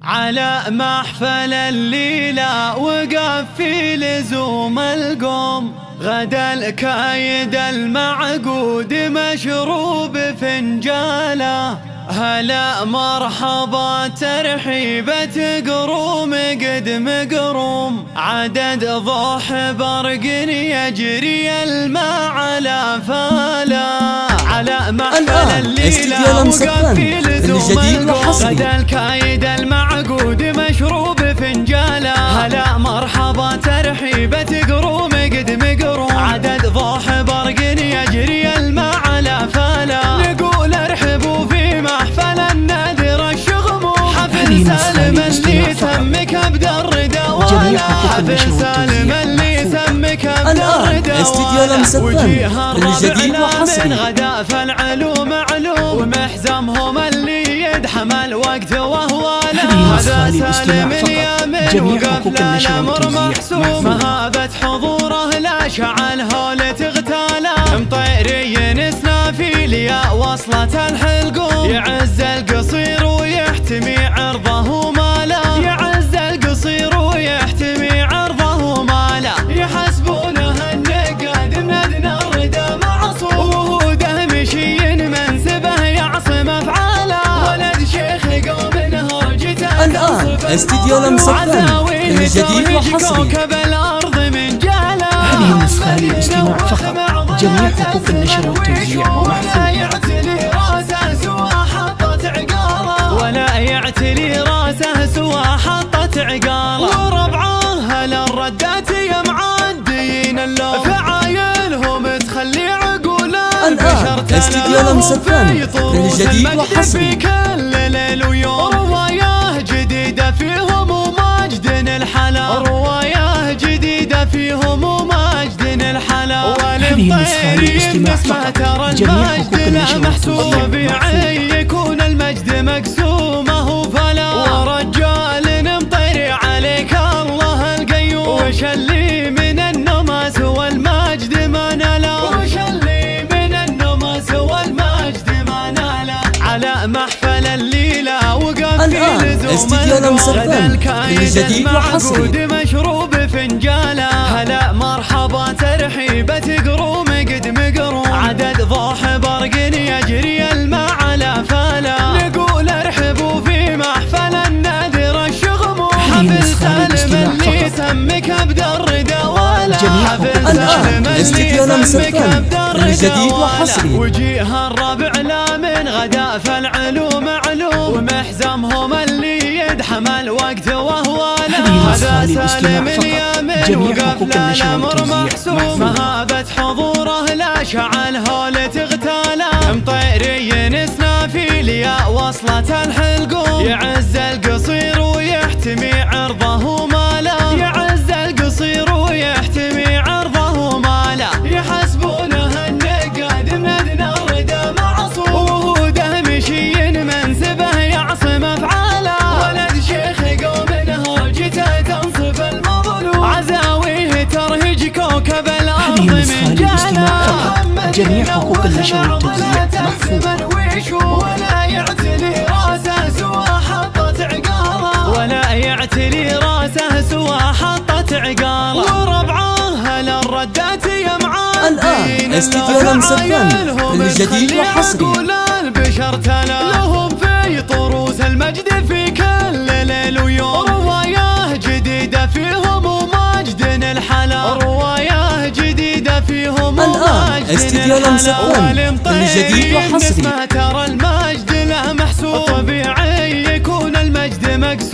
على محفل الليلة وقف في لزوم القوم، غدا الكايد المعقود مشروب فنجاله. هلا مرحبا ترحيبة قروم قد مقروم، عدد ضوح برق يجري الماء على فالا. على محفل الليلة وقف في لزوم القوم، غدا الكايد المعقود مشروب فنجاله. هلا مرحبا ترحيبة قروم قد مقروم، عدد ضوح برق يجري الماء على فالا. نقول ارحبوا في محفل النادر الشغموم، حفل سالم اللي سمك بدرده ولا. حفل سالم اللي سمك بدرده ولا. وجيه الربع من غدا فالعلوم معلوم، ومحزمهم اللي يدحم الوقت وهو لا. هذا سالم اليمين وقف لا الامر محسوم، مهابة حضوره لا شعل هول تغتاله. مطيري اسنافيل يا وصلة الحلقوم، يعز القصير ويحتمي عرضه ماله. يعز القصير ويحتمي عرضه ماله. يحسبونه النقاد من ادنى الردى معصوم، وهوده مشي منسبه يعصم افعاله. ولد شيخ قوم هرجته الآن استديو لمصطفى الجديد وحصري. كوكب الارض من جاله. هذه النسخة للاستماع فقط، جميع حقوق النشر والتوزيع ولا يعتلي راسه سوى حطت عقاله. ولا يعتلي راسه سوى حطت عقاله. وربعه للردات يا معديين اللوم، فعايلهم تخلي عقوله. الآن استديو لمصطفى الجديد وحصري. كل ليل ويوم روايه جديده فيهم ومجد الحلا. روايه جديده فيهم ومجد الحلا. النسخة للاستماع فقط، جميع حقوق النشر والتوزيع طبيعي يكون المجد مقسومه فلا. ورجال مطير عليك الله القيوم، وش اللي من النماس والمجد ما نلا. وش اللي من النماس والمجد ما نلا. على محفل الليلة وقف في لزوم القوم، الجديد وحصري. مشروب فنجاله. هلا مرحبا ترحيبة قروم قد مقروم، عدد ضوح برق يجري الماء على فالا. نقول ارحبوا في محفل النادر الشغموم، حفل سالم اللي سمك بدرده ولا. حفل سالم اللي سمك بدرده ولا. وجيه الربع لا من غدا فالعلوم معلوم، ومحزمهم اللي يدحم الوقت وهو لا. هذا سالم اليمين وقف لا الامر محسوم، مهابة حضوره لا شعل هول تغتاله. مطيري اسنافيل يا وصلة الحلقوم، يعز القصير ويحتمي عرضه ماله. يعز القصير ويحتمي عرضه ماله. يحسبونه النقاد من ادنى الردى معصوم، وهوده مشي منسبه يعصم افعاله. ولد شيخ قوم هرجته تنصف المظلوم، عزاويه ترهج كوكب الارض من جاله. جميع حقوق النشر والتوزيع محفوظة. ولا يعتلي راسه سوى حطت عقاله. ولا يعتلي راسه سوى حطت عقاله. وربعه للردات يا معديين الآن استديو لمصطفى الجديد وحصري. البشر تلا لهم في طروس المجد في كل ليل ويوم، روايه جديده فيهم ومجد الحلا. روايه جديده فيهم الآن استديو لمصطفى الجديد وحصري. ترى المجد له محسوب، طبيعي يكون المجد مقسوم.